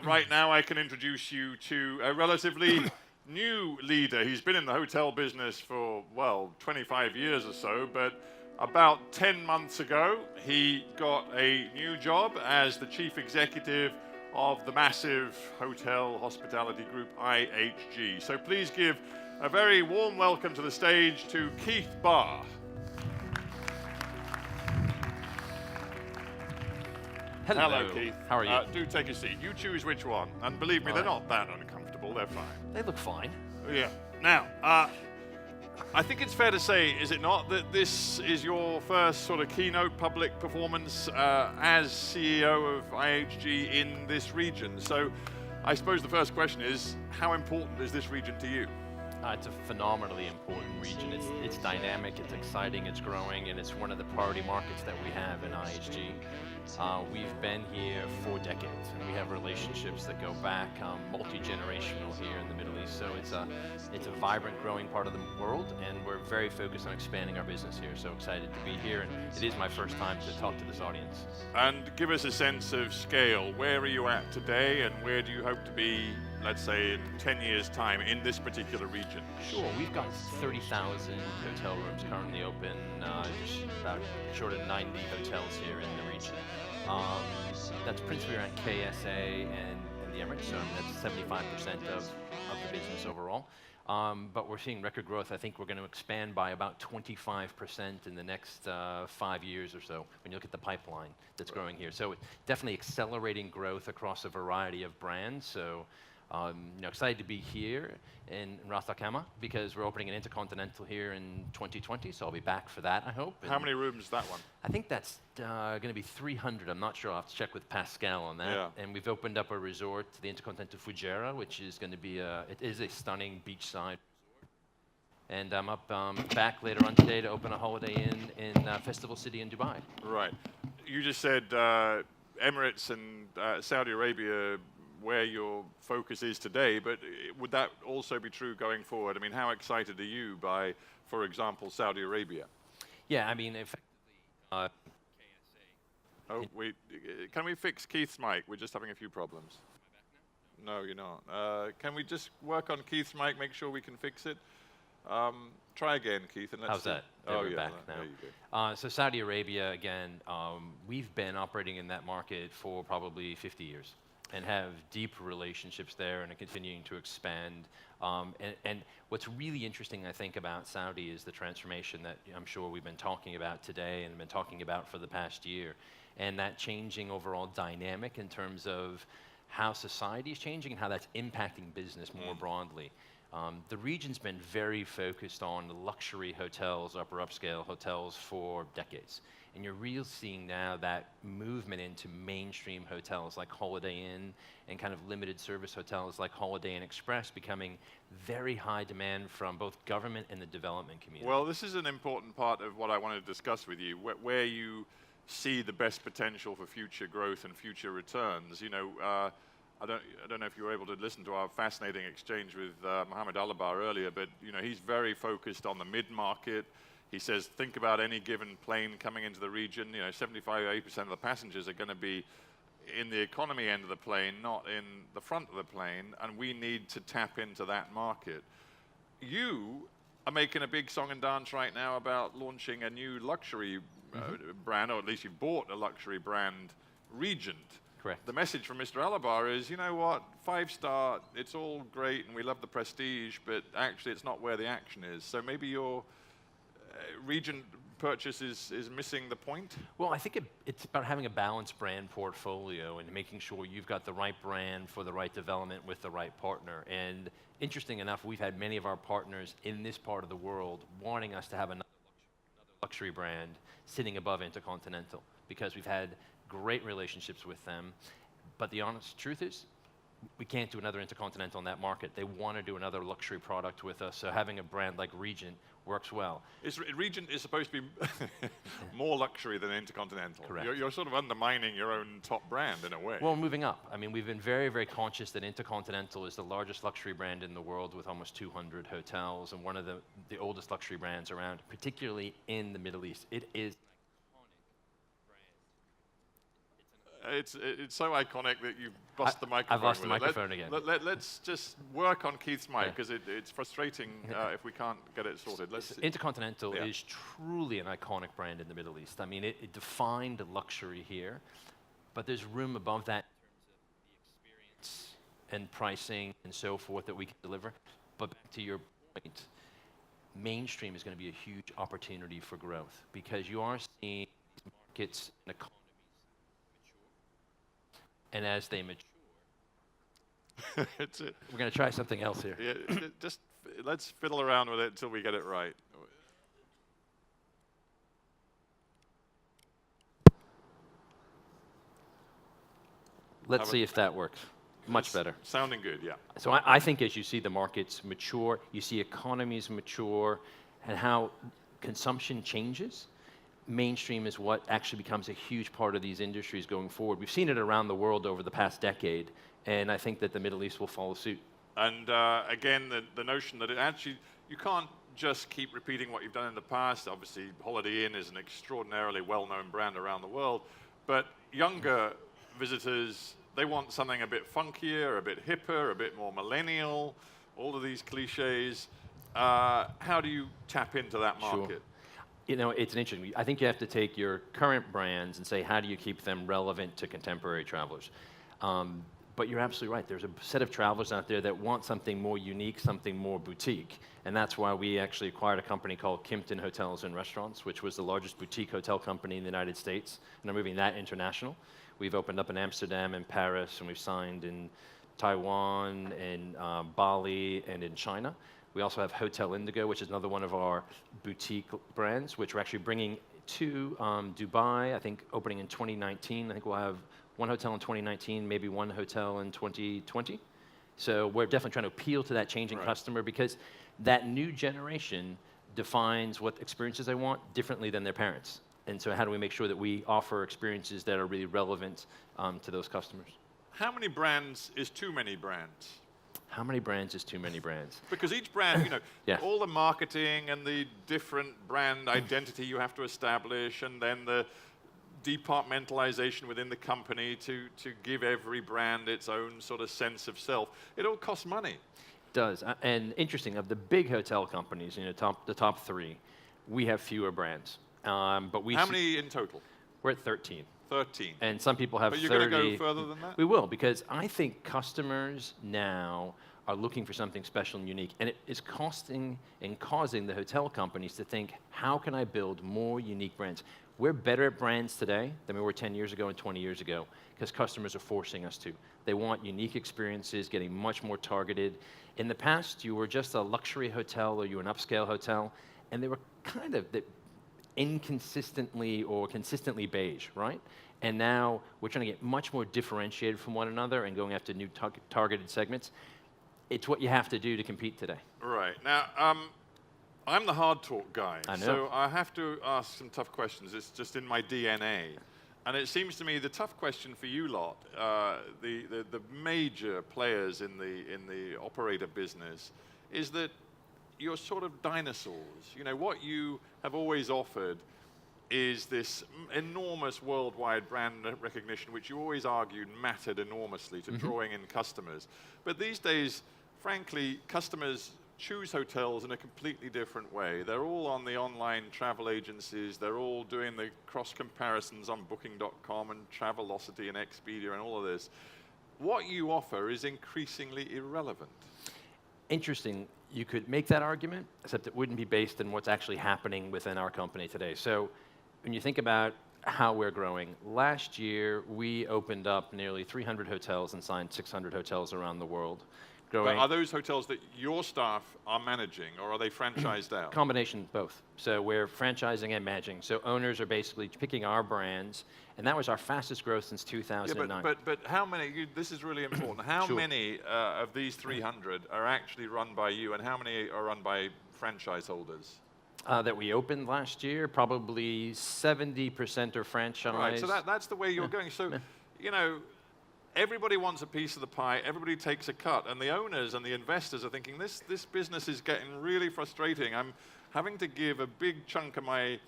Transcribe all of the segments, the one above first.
right now I can introduce you to a relatively new leader. He's been in the hotel business for, well, 25 years or so, but about 10 months ago, he got a new job as the chief executive of the massive hotel hospitality group IHG. So please give a very warm welcome to the stage to Keith Barr. Hello, Keith. How are you? Do take a seat. You choose which one. And believe me, they're not that uncomfortable. They're fine. They look fine. Yeah. Now, I think it's fair to say, is it not, that this is your first sort of keynote public performance as CEO of IHG in this region. So I suppose the first question is, how important is this region to you? It's a phenomenally important region. It's dynamic, it's exciting, it's growing, and it's one of the priority markets that we have in IHG. We've been here for decades, and we have relationships that go back multi-generational here in the Middle East. So it's a vibrant, growing part of the world, and we're very focused on expanding our business here. So excited to be here, and it is my first time to talk to this audience. And give us a sense of scale. Where are you at today, and where do you hope to be, let's say, in 10 years' time in this particular region? Sure, we've got 30,000 hotel rooms currently open, just about short of 90 hotels here in the region. That's principally around KSA and the Emirates, so that's 75% of the business overall. But we're seeing record growth. I think we're going to expand by about 25% in the next 5 years or so when you look at the pipeline that's growing here. So definitely accelerating growth across a variety of brands. So excited to be here in Ras Al Khaimah because we're opening an Intercontinental here in 2020, so I'll be back for that, I hope. How many rooms is that one? I think that's going to be 300. I'm not sure. I'll have to check with Pascal on that. Yeah. And we've opened up a resort, the Intercontinental Fujairah, which is going to be it is a stunning beachside resort. And I'm up back later on today to open a Holiday Inn in Festival City in Dubai. Right. You just said Emirates and Saudi Arabia, where your focus is today, but would that also be true going forward? I mean, how excited are you by, for example, Saudi Arabia? Yeah, I mean, effectively, KSA. Oh, can we fix Keith's mic? We're just having a few problems. Am I back now? No, you're not. Can we just work on Keith's mic, make sure we can fix it? Try again, Keith, and let's How's that? Oh, we're yeah, back now. there you go. So Saudi Arabia, again, we've been operating in that market for probably 50 years. And have deep relationships there and are continuing to expand. And what's really interesting, I think, about Saudi is the transformation that I'm sure we've been talking about today and been talking about for the past year. And that changing overall dynamic in terms of how society is changing and how that's impacting business more broadly. The region's been very focused on luxury hotels, upper upscale hotels for decades. And you're really seeing now that movement into mainstream hotels like Holiday Inn and kind of limited service hotels like Holiday Inn Express becoming very high demand from both government and the development community. Well, this is an important part of what I wanted to discuss with you, where you see the best potential for future growth and future returns. You know, I don't know if you were able to listen to our fascinating exchange with Mohammed Alabar earlier, but you know, he's very focused on the mid-market. He says, think about any given plane coming into the region, you know, 75–80% of the passengers are going to be in the economy end of the plane, not in the front of the plane, and we need to tap into that market. You are making a big song and dance right now about launching a new luxury brand, or at least you bought a luxury brand, Regent. Correct. The message from Mr. Alabar is, you know what, 5-star, it's all great and we love the prestige, but actually it's not where the action is. So maybe your Regent purchase is missing the point? Well, I think it's about having a balanced brand portfolio and making sure you've got the right brand for the right development with the right partner. And interesting enough, we've had many of our partners in this part of the world wanting us to have another luxury brand sitting above Intercontinental because we've had great relationships with them. But the honest truth is, we can't do another Intercontinental in that market. They want to do another luxury product with us, so having a brand like Regent works well. Regent is supposed to be more luxury than Intercontinental. Correct. You're sort of undermining your own top brand in a way. Well, moving up. I mean, we've been very, very conscious that Intercontinental is the largest luxury brand in the world with almost 200 hotels and one of the oldest luxury brands around, particularly in the Middle East. It is it's so iconic that you've lost the microphone. I've lost the with it. microphone again. Let's just work on Keith's mic, Yeah. because it's frustrating if we can't get it sorted. Intercontinental Yeah. is truly an iconic brand in the Middle East. I mean, it defined luxury here, but there's room above that in terms of the experience and pricing and so forth that we can deliver. But back to your point, mainstream is going to be a huge opportunity for growth, because you are seeing these markets and economies mature, and as they mature, It's it. we're going to try something else here. Yeah, just let's fiddle around with it until we get it right. Let's see if that works. Much It's better. Sounding good, yeah. So I think as you see the markets mature, you see economies mature, and how consumption changes, mainstream is what actually becomes a huge part of these industries going forward. We've seen it around the world over the past decade, and I think that the Middle East will follow suit. And again, the notion that it actually, you can't just keep repeating what you've done in the past. Obviously, Holiday Inn is an extraordinarily well-known brand around the world, but younger visitors, they want something a bit funkier, a bit hipper, a bit more millennial, all of these cliches. How do you tap into that market? Sure. You know, it's an interesting. I think you have to take your current brands and say, how do you keep them relevant to contemporary travelers? But you're absolutely right. There's a set of travelers out there that want something more unique, something more boutique. And that's why we actually acquired a company called Kimpton Hotels and Restaurants, which was the largest boutique hotel company in the United States. And are moving that international. We've opened up in Amsterdam and Paris, and we've signed in Taiwan, in Bali, and in China. We also have Hotel Indigo, which is another one of our boutique brands, which we're actually bringing to Dubai, I think opening in 2019. I think we'll have one hotel in 2019, maybe one hotel in 2020. So we're definitely trying to appeal to that changing customer, because that new generation defines what experiences they want differently than their parents. And so how do we make sure that we offer experiences that are really relevant to those customers? How many brands is too many brands? How many brands is too many brands? Because each brand, you know, Yeah. all the marketing and the different brand identity you have to establish, and then the departmentalization within the company to give every brand its own sort of sense of self. It all costs money. It does. And interesting, of the big hotel companies, you know, the top three, we have fewer brands. But we How many in total? We're at 13. 13. And some people have 30. But you're going to go further than that? We will, because I think customers now are looking for something special and unique. And it is costing and causing the hotel companies to think, how can I build more unique brands? We're better at brands today than we were 10 years ago and 20 years ago, because customers are forcing us to. They want unique experiences, getting much more targeted. In the past, you were just a luxury hotel or you were an upscale hotel, and they were kind of inconsistently or consistently beige, right? And now we're trying to get much more differentiated from one another and going after new targeted segments. It's what you have to do to compete today. Right. Now, I'm the HARDtalk guy, I know. so I have to ask some tough questions. It's just in my DNA. And it seems to me the tough question for you lot, the major players in the operator business, is that you're sort of dinosaurs. You know, what you have always offered is this enormous worldwide brand recognition, which you always argued mattered enormously to drawing in customers. But these days, frankly, customers choose hotels in a completely different way. They're all on the online travel agencies. They're all doing the cross comparisons on Booking.com and Travelocity and Expedia and all of this. What you offer is increasingly irrelevant. Interesting. You could make that argument, except it wouldn't be based on what's actually happening within our company today. So when you think about how we're growing, last year we opened up nearly 300 hotels and signed 600 hotels around the world. But are those hotels that your staff are managing, or are they franchised out? Combination, both. So we're franchising and managing. So owners are basically picking our brands, and that was our fastest growth since 2009. Yeah, but how many, this is really important, how Sure. many of these 300 are actually run by you, and how many are run by franchise holders? That we opened last year, probably 70% are franchise. Right, so that's the way you're going. So, you know, everybody wants a piece of the pie, everybody takes a cut, and the owners and the investors are thinking, this business is getting really frustrating. I'm having to give a big chunk of my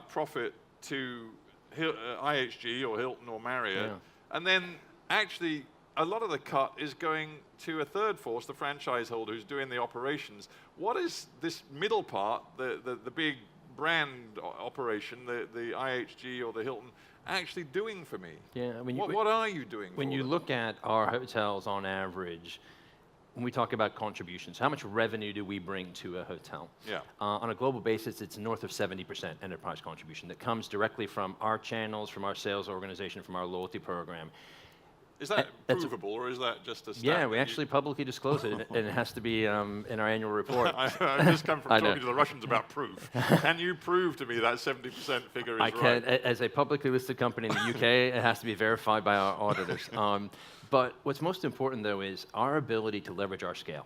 profit to IHG or Hilton or Marriott, Yeah. and then actually a lot of the cut is going to a third force, the franchise holder who's doing the operations. What is this middle part, the big brand operation, the IHG or the Hilton, actually doing for me? Yeah, I mean, what are you doing when for you them? look at our hotels on average, when we talk about contributions, how much revenue do we bring to a hotel? Yeah. On a global basis, it's north of 70% enterprise contribution that comes directly from our channels, from our sales organization, from our loyalty program. Is that That's provable, or is that just a stat? Yeah, we actually publicly disclose it, and it has to be in our annual report. I just come from talking to the Russians about proof. Can you prove to me that 70% figure is I right? can, as a publicly listed company in the UK, it has to be verified by our auditors. But what's most important, though, is our ability to leverage our scale.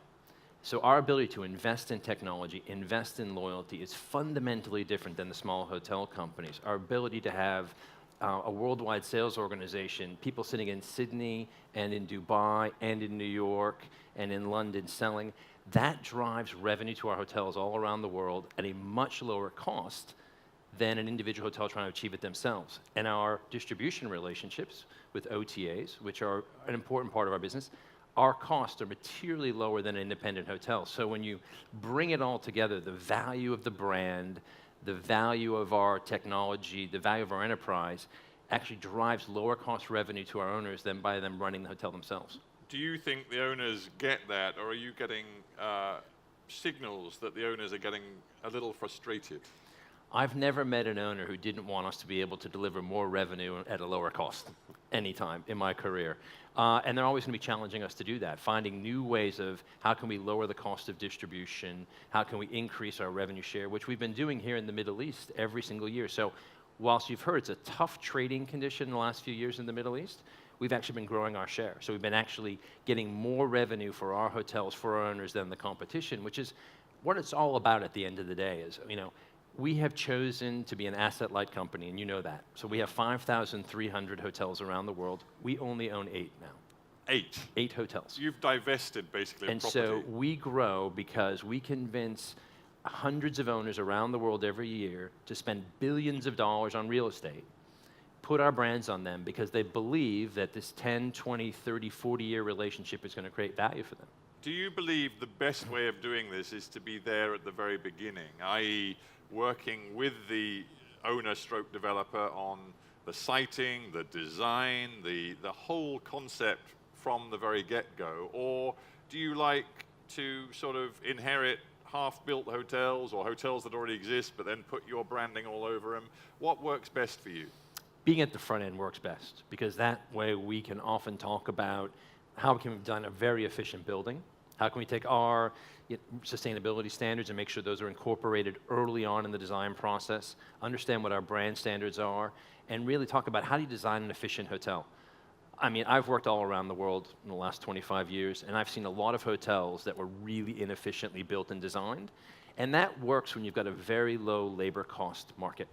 So our ability to invest in technology, invest in loyalty is fundamentally different than the small hotel companies. Our ability to have a worldwide sales organization, people sitting in Sydney and in Dubai and in New York and in London selling, that drives revenue to our hotels all around the world at a much lower cost than an individual hotel trying to achieve it themselves. And our distribution relationships with OTAs, which are an important part of our business, our costs are materially lower than an independent hotel. So when you bring it all together, the value of the brand, the value of our technology, the value of our enterprise actually drives lower cost revenue to our owners than by them running the hotel themselves. Do you think the owners get that, or are you getting signals that the owners are getting a little frustrated? I've never met an owner who didn't want us to be able to deliver more revenue at a lower cost anytime in my career. And they're always going to be challenging us to do that, finding new ways of how can we lower the cost of distribution, how can we increase our revenue share, which we've been doing here in the Middle East every single year. So whilst you've heard it's a tough trading condition in the last few years in the Middle East, we've actually been growing our share. So we've been actually getting more revenue for our hotels, for our owners than the competition, which is what it's all about at the end of the day is, you know, we have chosen to be an asset-light company, and you know that. So we have 5,300 hotels around the world. We only own 8 now. 8? 8 hotels. You've divested, basically, And of property. so we grow because we convince hundreds of owners around the world every year to spend billions of dollars on real estate, put our brands on them because they believe that this 10, 20, 30, 40-year relationship is going to create value for them. Do you believe the best way of doing this is to be there at the very beginning, i.e., working with the owner/developer on the siting, the design, the whole concept from the very get-go? Or do you like to sort of inherit half-built hotels or hotels that already exist but then put your branding all over them? What works best for you? Being at the front end works best because that way we can often talk about how we can design a very efficient building. How can we take our sustainability standards and make sure those are incorporated early on in the design process, understand what our brand standards are, and really talk about how do you design an efficient hotel. I mean, I've worked all around the world in the last 25 years, and I've seen a lot of hotels that were really inefficiently built and designed, and that works when you've got a very low labor cost market.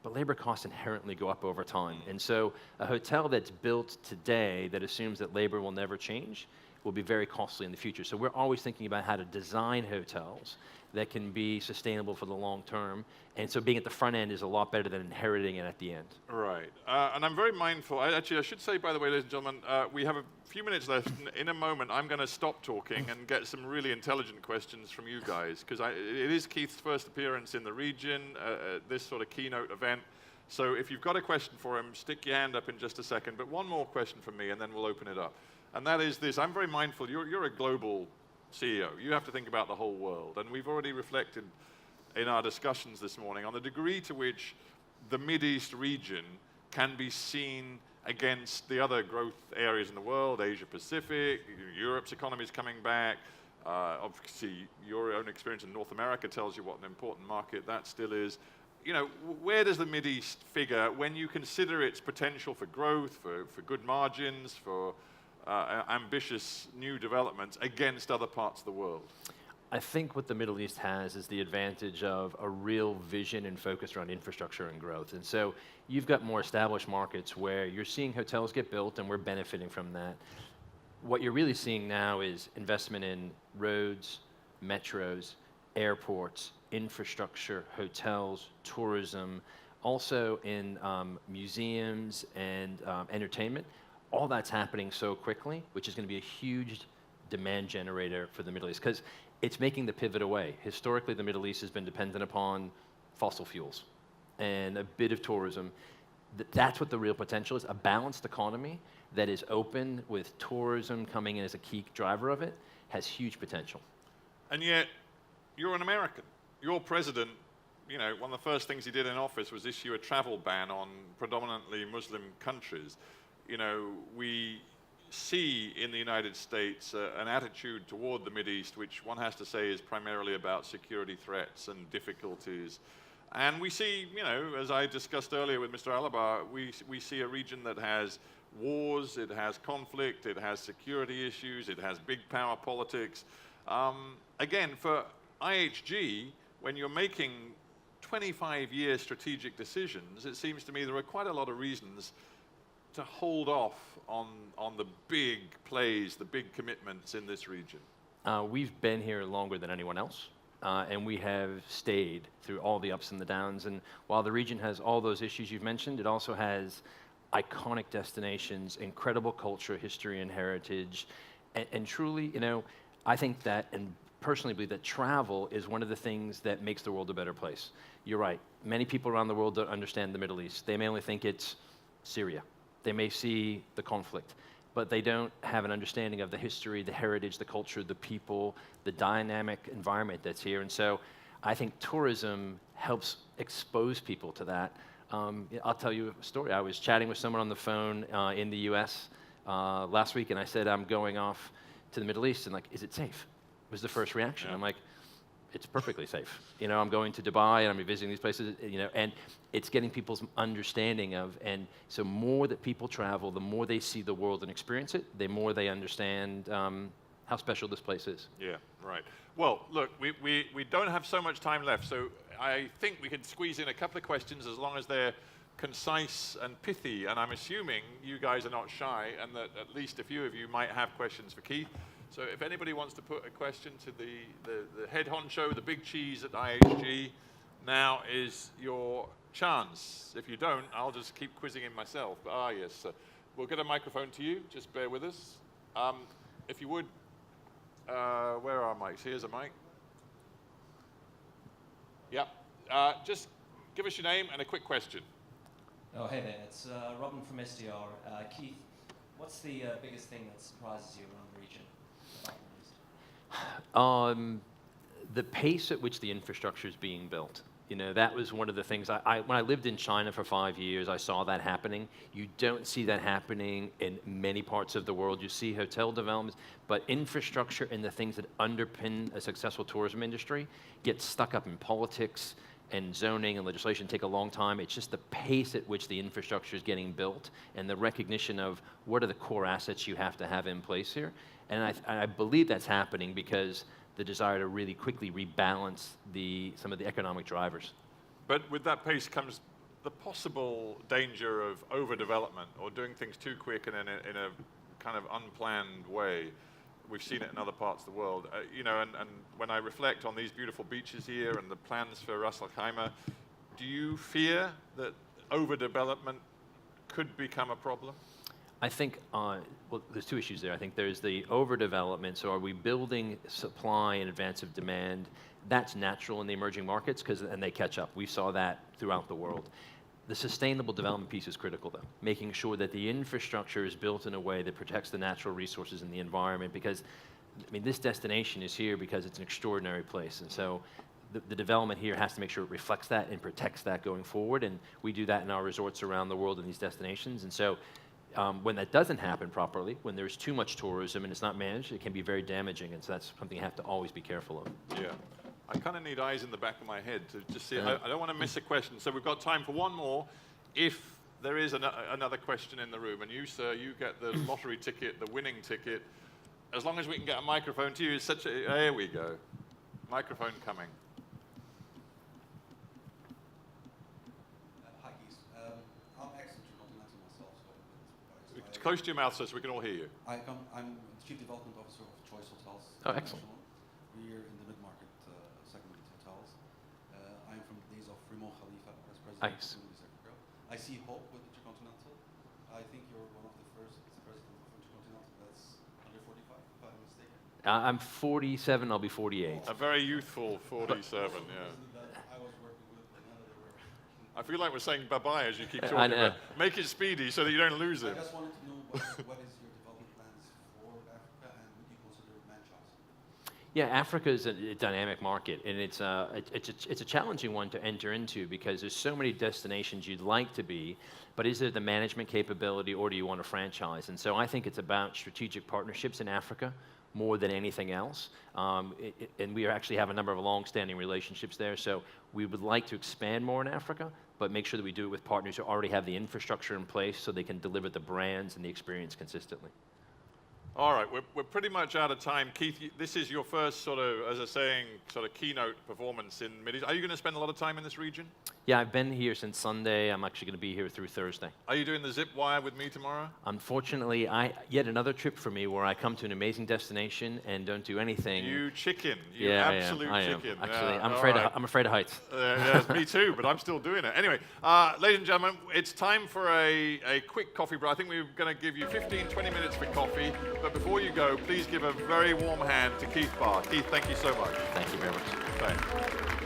But labor costs inherently go up over time, and so a hotel that's built today that assumes that labor will never change will be very costly in the future. So we're always thinking about how to design hotels that can be sustainable for the long term. And so being at the front end is a lot better than inheriting it at the end. Right. And I'm very mindful. I should say, by the way, ladies and gentlemen, we have a few minutes left. In a moment, I'm going to stop talking and get some really intelligent questions from you guys, because it is Keith's first appearance in the region, this sort of keynote event. So if you've got a question for him, stick your hand up in just a second. But one more question from me, and then we'll open it up. And that is this. I'm very mindful. You're a global CEO. You have to think about the whole world. And we've already reflected in our discussions this morning on the degree to which the Mideast region can be seen against the other growth areas in the world, Asia Pacific, Europe's economy is coming back. Obviously, your own experience in North America tells you what an important market that still is. You know, where does the Mideast figure when you consider its potential for growth, for good margins, for ambitious new developments against other parts of the world? I think what the Middle East has is the advantage of a real vision and focus around infrastructure and growth. And so you've got more established markets where you're seeing hotels get built and we're benefiting from that. What you're really seeing now is investment in roads, metros, airports, infrastructure, hotels, tourism, also in museums and entertainment. All that's happening so quickly, which is going to be a huge demand generator for the Middle East, because it's making the pivot away. Historically, the Middle East has been dependent upon fossil fuels and a bit of tourism. That's what the real potential is, a balanced economy that is open with tourism coming in as a key driver of it, has huge potential. And yet, you're an American. Your president, you know, one of the first things he did in office was issue a travel ban on predominantly Muslim countries. You know, we see in the United States an attitude toward the Mideast, which one has to say is primarily about security threats and difficulties. And we see, you know, as I discussed earlier with Mr. Alabar, we see a region that has wars, it has conflict, it has security issues, it has big power politics. Again, for IHG, when you're making 25-year strategic decisions, it seems to me there are quite a lot of reasons to hold off on the big plays, the big commitments in this region. We've been here longer than anyone else, and we have stayed through all the ups and the downs. And while the region has all those issues you've mentioned, it also has iconic destinations, incredible culture, history, and heritage. And truly, you know, I think that, and personally believe that travel is one of the things that makes the world a better place. You're right. Many people around the world don't understand the Middle East. They may only think it's Syria. They may see the conflict, but they don't have an understanding of the history, the heritage, the culture, the people, the dynamic environment that's here. And so I think tourism helps expose people to that. I'll tell you a story. I was chatting with someone on the phone in the US last week, and I said, I'm going off to the Middle East, and like, is it safe? Was the first reaction. Yeah. I'm like, it's perfectly safe. You know, I'm going to Dubai, and I'm visiting these places, you know, and it's getting people's understanding of, and so more that people travel, the more they see the world and experience it, the more they understand how special this place is. Yeah, right. Well, look, we don't have so much time left, so I think we can squeeze in a couple of questions as long as they're concise and pithy, and I'm assuming you guys are not shy, and that at least a few of you might have questions for Keith. So if anybody wants to put a question to the head honcho, the big cheese at IHG, now is your chance. If you don't, I'll just keep quizzing him myself. Yes, we'll get a microphone to you. Just bear with us. If you would, where are mics? Here's a mic. Yeah. Just give us your name and a quick question. Oh, hey there. It's Robin from SDR. Keith, what's the biggest thing that surprises you around the region? The pace at which the infrastructure is being built. You know, that was one of the things, when I lived in China for 5 years, I saw that happening. You don't see that happening in many parts of the world. You see hotel developments, but infrastructure and the things that underpin a successful tourism industry get stuck up in politics, and zoning and legislation take a long time. It's just the pace at which the infrastructure is getting built and the recognition of what are the core assets you have to have in place here. And I believe that's happening because the desire to really quickly rebalance some of the economic drivers. But with that pace comes the possible danger of overdevelopment or doing things too quick and in a kind of unplanned way. We've seen it in other parts of the world. You know, and when I reflect on these beautiful beaches here and the plans for Ras Al Khaimah, do you fear that overdevelopment could become a problem? I think, well, there's two issues there. I think there's the overdevelopment, so are we building supply in advance of demand? That's natural in the emerging markets, and they catch up. We saw that throughout the world. The sustainable development piece is critical, though, making sure that the infrastructure is built in a way that protects the natural resources in the environment, because, I mean, this destination is here because it's an extraordinary place, and so the development here has to make sure it reflects that and protects that going forward, and we do that in our resorts around the world in these destinations, and so when that doesn't happen properly, when there's too much tourism and it's not managed, it can be very damaging, and so that's something you have to always be careful of. Yeah. I kind of need eyes in the back of my head to just see. I don't want to miss a question, so we've got time for one more. If there is another question in the room, and you, sir, you get the lottery ticket, the winning ticket, as long as we can get a microphone to you, it's such a, there we go. Microphone coming. Hi, Keith. I'm excellent to multi-matter myself, so Close to your mouth, sir, so we can all hear you. I'm Chief Development Officer of Choice Hotels. Oh, excellent. We're in the mid-market segment hotels. I'm from the days of Ramon Khalifa as president. Nice. Who is I see hope with Intercontinental. I think you're one of the first presidents of Intercontinental that's under 45, if I'm mistaken. I'm 47, I'll be 48. A very youthful 47, yeah. I was working with, but none of them were. I feel like we're saying bye-bye as you keep I talking. know. But make it speedy so that you don't lose I him. just wanted to know what is your development plans for Africa, and would you consider Manchester? Yeah, Africa is a dynamic market, and it's a challenging one to enter into because there's so many destinations you'd like to be, but is there the management capability, or do you want to franchise? And so I think it's about strategic partnerships in Africa more than anything else. And we actually have a number of long-standing relationships there, so we would like to expand more in Africa, but make sure that we do it with partners who already have the infrastructure in place so they can deliver the brands and the experience consistently. All right, we're pretty much out of time. Keith, this is your first sort of, as I was saying, sort of keynote performance in Mideast. Are you going to spend a lot of time in this region? Yeah, I've been here since Sunday. I'm actually going to be here through Thursday. Are you doing the zip wire with me tomorrow? Unfortunately, yet another trip for me where I come to an amazing destination and don't do anything. You chicken. You Yeah, absolute I am. chicken. Actually, Yeah, I'm all afraid. right. I'm afraid of heights. Yes, me too, but I'm still doing it. Anyway, ladies and gentlemen, it's time for a quick coffee break. I think we're going to give you 15, 20 minutes for coffee. But before you go, please give a very warm hand to Keith Barr. Keith, thank you so much. Thank you very much. Thanks.